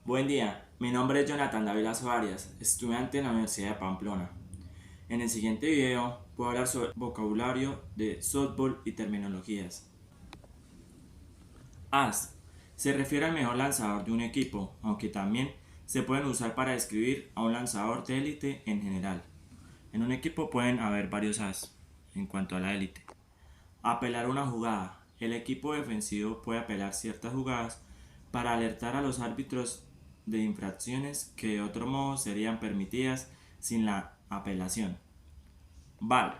Buen día, mi nombre es Jonathan Dávila Arias, estudiante en la Universidad de Pamplona. En el siguiente video voy a hablar sobre vocabulario de softball y terminologías. As se refiere al mejor lanzador de un equipo, aunque también se pueden usar para describir a un lanzador de élite en general. En un equipo pueden haber varios as en cuanto a la élite. Apelar una jugada. El equipo defensivo puede apelar ciertas jugadas para alertar a los árbitros de infracciones que de otro modo serían permitidas sin la apelación. Ball.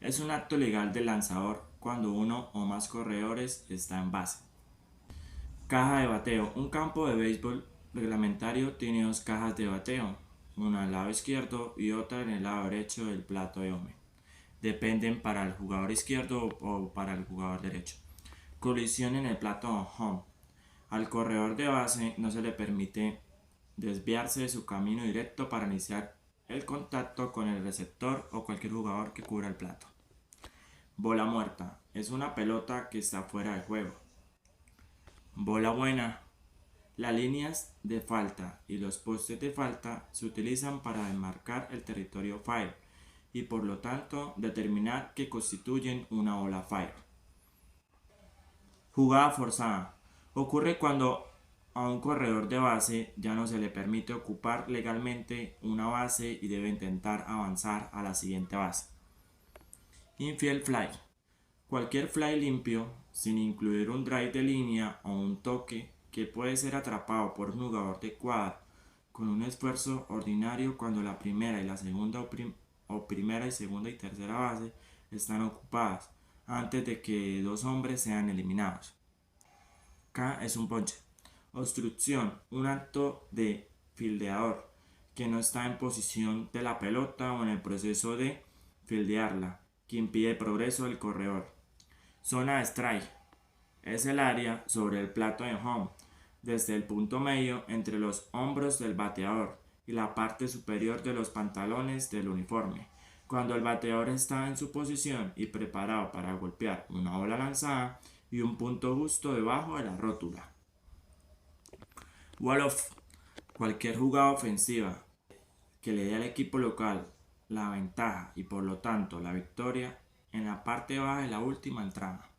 Es un acto legal del lanzador cuando uno o más corredores está en base. Caja de bateo. Un campo de béisbol reglamentario tiene dos cajas de bateo, una al lado izquierdo y otra en el lado derecho del plato de home. Dependen para el jugador izquierdo o para el jugador derecho. Colisión en el plato home. Al corredor de base no se le permite desviarse de su camino directo para iniciar el contacto con el receptor o cualquier jugador que cubra el plato. Bola muerta. Es una pelota que está fuera de juego. Bola buena. Las líneas de falta y los postes de falta se utilizan para demarcar el territorio fire y por lo tanto determinar que constituyen una bola fire. Jugada forzada. Ocurre cuando a un corredor de base ya no se le permite ocupar legalmente una base y debe intentar avanzar a la siguiente base. Infield fly. Cualquier fly limpio, sin incluir un drive de línea o un toque, que puede ser atrapado por un jugador de cuadra con un esfuerzo ordinario cuando la primera y la segunda o primera y segunda y tercera base están ocupadas antes de que dos hombres sean eliminados. K es un ponche. Obstrucción, un acto de fildeador que no está en posición de la pelota o en el proceso de fildearla, que impide el progreso del corredor. Zona de strike es el área sobre el plato de home, desde el punto medio entre los hombros del bateador y la parte superior de los pantalones del uniforme, cuando el bateador está en su posición y preparado para golpear una bola lanzada y un punto justo debajo de la rótula. Wall off. Cualquier jugada ofensiva que le dé al equipo local la ventaja y por lo tanto la victoria en la parte baja de la última entrada.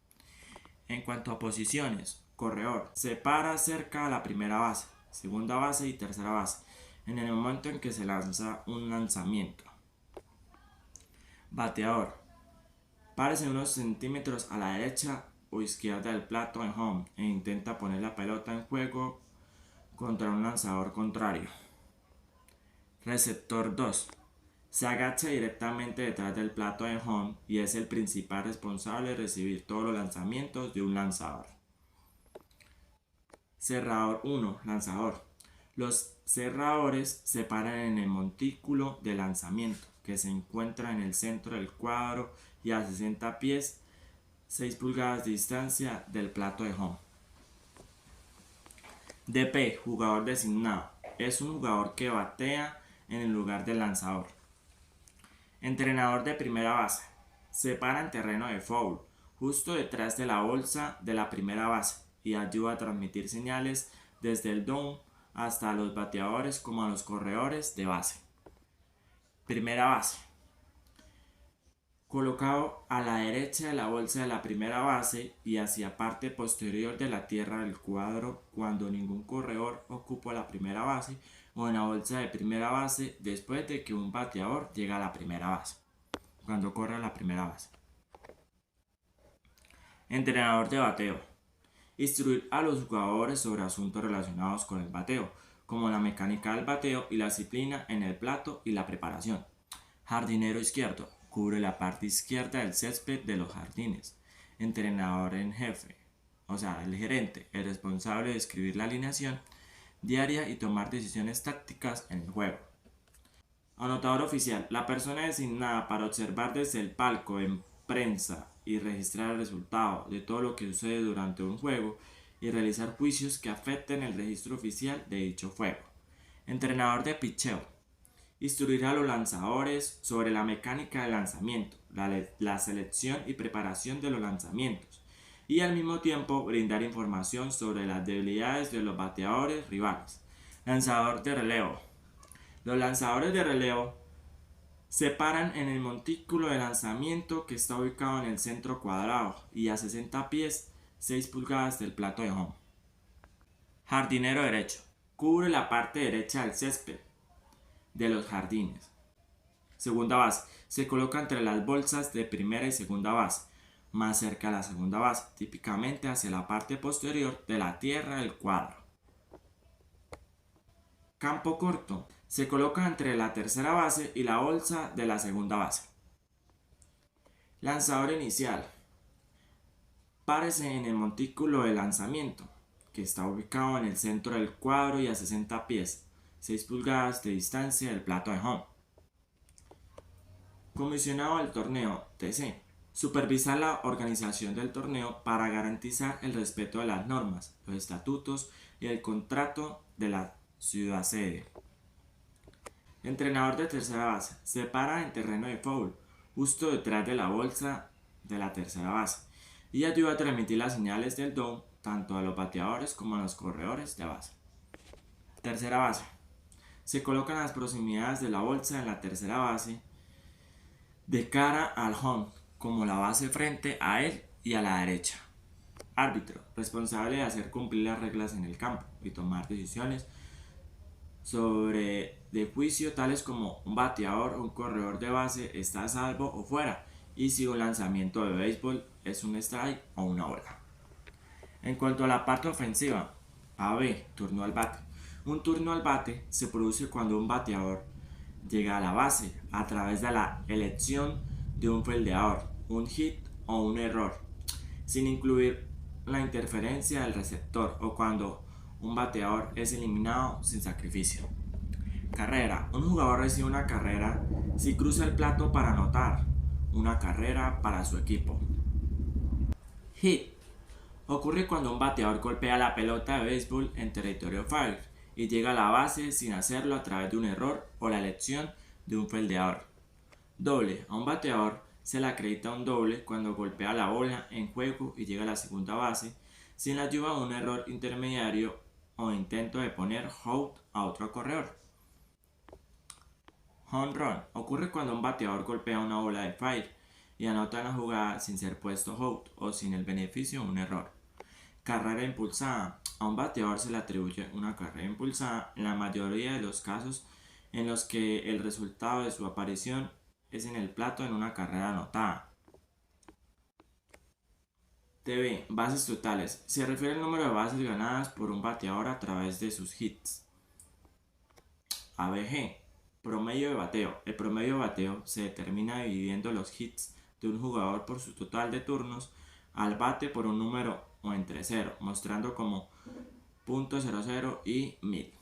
En cuanto a posiciones, corredor se para cerca a la primera base, segunda base y tercera base en el momento en que se lanza un lanzamiento. Bateador párese unos centímetros a la derecha o izquierda del plato en home e intenta poner la pelota en juego contra un lanzador contrario. Receptor 2 se agacha directamente detrás del plato de home y es el principal responsable de recibir todos los lanzamientos de un lanzador. Cerrador 1, lanzador. Los cerradores se paran en el montículo de lanzamiento, que se encuentra en el centro del cuadro y a 60 pies, 6 pulgadas de distancia del plato de home. DP, jugador designado. Es un jugador que batea en el lugar del lanzador. Entrenador de primera base. Se para en terreno de foul, justo detrás de la bolsa de la primera base, y ayuda a transmitir señales desde el dome hasta a los bateadores como a los corredores de base. Primera base. Colocado a la derecha de la bolsa de la primera base y hacia parte posterior de la tierra del cuadro cuando ningún corredor ocupa la primera base o en la bolsa de primera base después de que un bateador llega a la primera base, cuando corre a la primera base. Entrenador de bateo. Instruir a los jugadores sobre asuntos relacionados con el bateo, como la mecánica del bateo y la disciplina en el plato y la preparación. Jardinero izquierdo. Cubre la parte izquierda del césped de los jardines. Entrenador en jefe, o sea, el gerente, el responsable de escribir la alineación diaria y tomar decisiones tácticas en el juego. Anotador oficial, la persona designada para observar desde el palco en prensa y registrar el resultado de todo lo que sucede durante un juego y realizar juicios que afecten el registro oficial de dicho juego. Entrenador de picheo. Instruir a los lanzadores sobre la mecánica del lanzamiento, la selección y preparación de los lanzamientos y al mismo tiempo brindar información sobre las debilidades de los bateadores rivales Lanzador de relevo. Los lanzadores de relevo se paran en el montículo de lanzamiento que está ubicado en el centro cuadrado y a 60 pies 6 pulgadas del plato de home. Jardinero derecho. Cubre la parte derecha del césped de los jardines. Segunda base. Se coloca entre las bolsas de primera y segunda base, más cerca de la segunda base, típicamente hacia la parte posterior de la tierra del cuadro. Campo corto. Se coloca entre la tercera base y la bolsa de la segunda base. Lanzador inicial. Párese en el montículo de lanzamiento, que está ubicado en el centro del cuadro y a 60 pies, 6 pulgadas de distancia del plato de home. Comisionado del torneo, TC. Supervisar la organización del torneo para garantizar el respeto de las normas, los estatutos y el contrato de la ciudad sede. Entrenador de tercera base. Se para en terreno de foul, justo detrás de la bolsa de la tercera base, y ayuda a transmitir las señales del down tanto a los bateadores como a los corredores de base. Tercera base. Se colocan a las proximidades de la bolsa de la tercera base de cara al home, como la base frente a él y a la derecha. Árbitro. Responsable de hacer cumplir las reglas en el campo y tomar decisiones sobre de juicio tales como un bateador o un corredor de base está a salvo o fuera y si un lanzamiento de béisbol es un strike o una bola. En cuanto a la parte ofensiva, AB, turno al bate. Un turno al bate se produce cuando un bateador llega a la base a través de la elección de un fildeador, un hit o un error, sin incluir la interferencia del receptor o cuando un bateador es eliminado sin sacrificio. Carrera. Un jugador recibe una carrera si cruza el plato para anotar una carrera para su equipo. Hit. Ocurre cuando un bateador golpea la pelota de béisbol en territorio foul y llega a la base sin hacerlo a través de un error o la elección de un fildeador. Doble. A un bateador se le acredita un doble cuando golpea la bola en juego y llega a la segunda base sin la ayuda de un error intermediario o intento de poner out a otro corredor. Home run. Ocurre cuando un bateador golpea una bola de foul y anota en la jugada sin ser puesto out o sin el beneficio de un error. Carrera impulsada. A un bateador se le atribuye una carrera impulsada en la mayoría de los casos en los que el resultado de su aparición es en el plato en una carrera anotada. TB, bases totales. Se refiere al número de bases ganadas por un bateador a través de sus hits. ABG, promedio de bateo. El promedio de bateo se determina dividiendo los hits de un jugador por su total de turnos al bate por un número o entre 0, mostrando como .00 y 1000.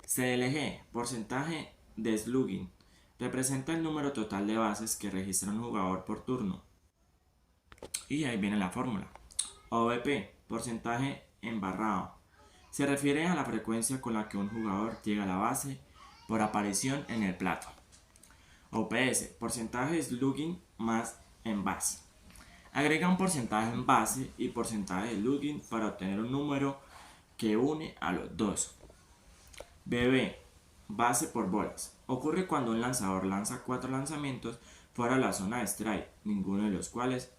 CLG, porcentaje de slugging. Representa el número total de bases que registra un jugador por turno. Y ahí viene la fórmula. OBP, porcentaje embarrado. Se refiere a la frecuencia con la que un jugador llega a la base por aparición en el plato. OPS, porcentaje de slugging más en base. Agrega un porcentaje en base y porcentaje de slugging para obtener un número que une a los dos. BB, base por bolas. Ocurre cuando un lanzador lanza 4 lanzamientos fuera de la zona de strike, ninguno de los cuales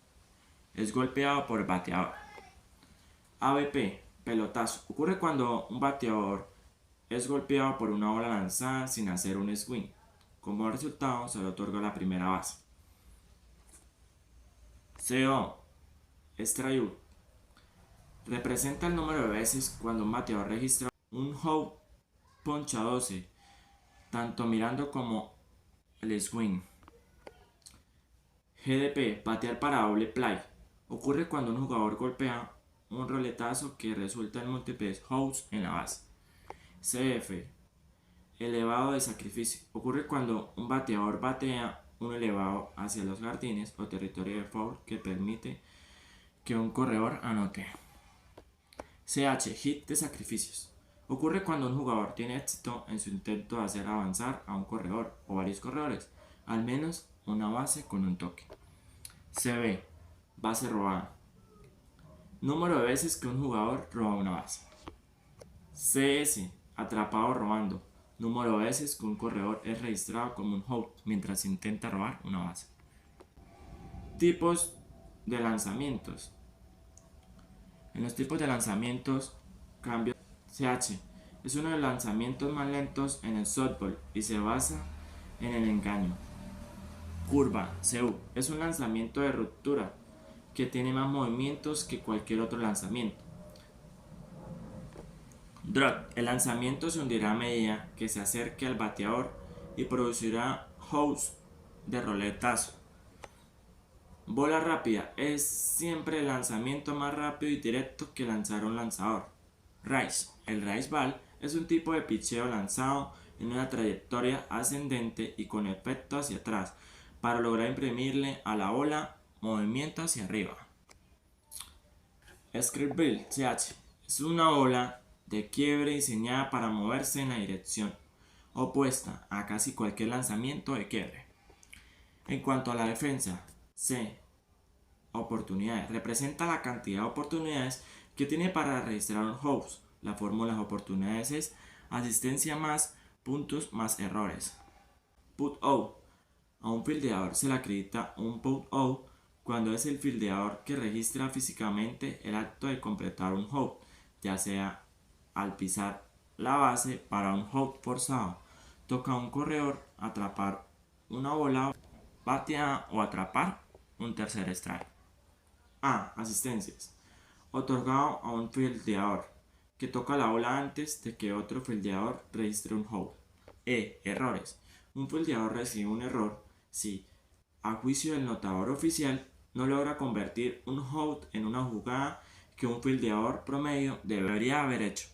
es golpeado por el bateador. ABP, pelotazo. Ocurre cuando un bateador es golpeado por una bola lanzada sin hacer un swing. Como resultado, se le otorga la primera base. CO, strikeout. Representa el número de veces cuando un bateador registra un out poncha 12, tanto mirando como el swing. GDP, batear para doble play. Ocurre cuando un jugador golpea un roletazo que resulta en múltiples outs en la base. CF, elevado de sacrificio. Ocurre cuando un bateador batea un elevado hacia los jardines o territorio de foul que permite que un corredor anote. CH, hit de sacrificios. Ocurre cuando un jugador tiene éxito en su intento de hacer avanzar a un corredor o varios corredores, al menos una base con un toque. CB, base robada. Número de veces que un jugador roba una base. CS, atrapado robando, número de veces que un corredor es registrado como un hold mientras intenta robar una base. Tipos de lanzamientos. En los tipos de lanzamientos, cambio CH. Es uno de los lanzamientos más lentos en el softball y se basa en el engaño. Curva, CU, es un lanzamiento de ruptura que tiene más movimientos que cualquier otro lanzamiento. Drop, el lanzamiento se hundirá a medida que se acerque al bateador y producirá house de roletazo. Bola rápida, es siempre el lanzamiento más rápido y directo que lanzar un lanzador. Rise, el rise ball es un tipo de picheo lanzado en una trayectoria ascendente y con efecto hacia atrás para lograr imprimirle a la bola movimiento hacia arriba. Script Bill, CH, es una bola de quiebre diseñada para moverse en la dirección opuesta a casi cualquier lanzamiento de quiebre. En cuanto a la defensa, C, oportunidades, representa la cantidad de oportunidades que tiene para registrar un house. La fórmula de oportunidades es asistencia más puntos más errores. Put out, a un fildeador se le acredita un put out cuando es el fildeador que registra físicamente el acto de completar un out, ya sea al pisar la base para un out forzado, toca a un corredor atrapar una bola bateada o atrapar un tercer strike. A. Asistencias. Otorgado a un fildeador que toca la bola antes de que otro fildeador registre un out. Errores. Un fildeador recibe un error si, a juicio del notador oficial, no logra convertir un out en una jugada que un fildeador promedio debería haber hecho.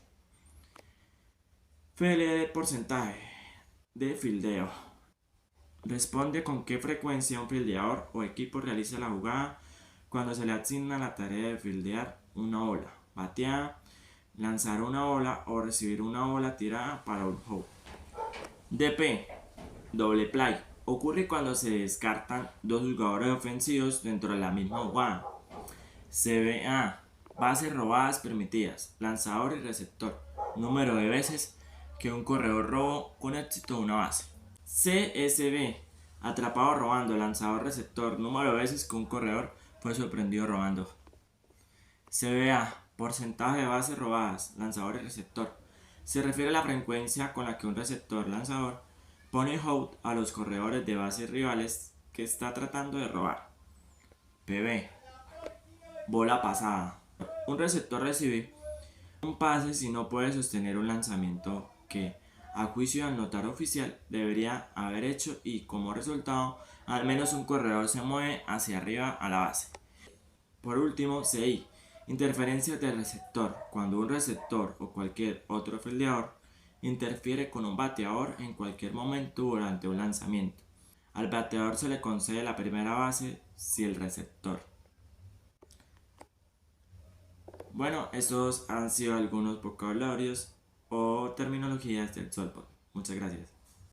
FLD, porcentaje de fildeo. Responde con qué frecuencia un fildeador o equipo realiza la jugada cuando se le asigna la tarea de fildear una bola bateada, lanzar una bola o recibir una bola tirada para un out. DP, doble play, ocurre cuando se descartan dos jugadores ofensivos dentro de la misma jugada. CBA, bases robadas permitidas, lanzador y receptor, número de veces que un corredor robó con éxito una base. CSB, atrapado robando, lanzador receptor, número de veces que un corredor fue sorprendido robando. CBA, porcentaje de bases robadas, lanzador y receptor, se refiere a la frecuencia con la que un receptor lanzador pone out a los corredores de bases rivales que está tratando de robar. PB, bola pasada, un receptor recibe un pase si no puede sostener un lanzamiento que, a juicio del notador oficial, debería haber hecho y, como resultado, al menos un corredor se mueve hacia arriba a la base. Por último, CI, interferencias del receptor, cuando un receptor o cualquier otro fildeador interfiere con un bateador en cualquier momento durante un lanzamiento. Al bateador se le concede la primera base si el receptor. Bueno, estos han sido algunos vocabularios o terminologías del softball. Muchas gracias.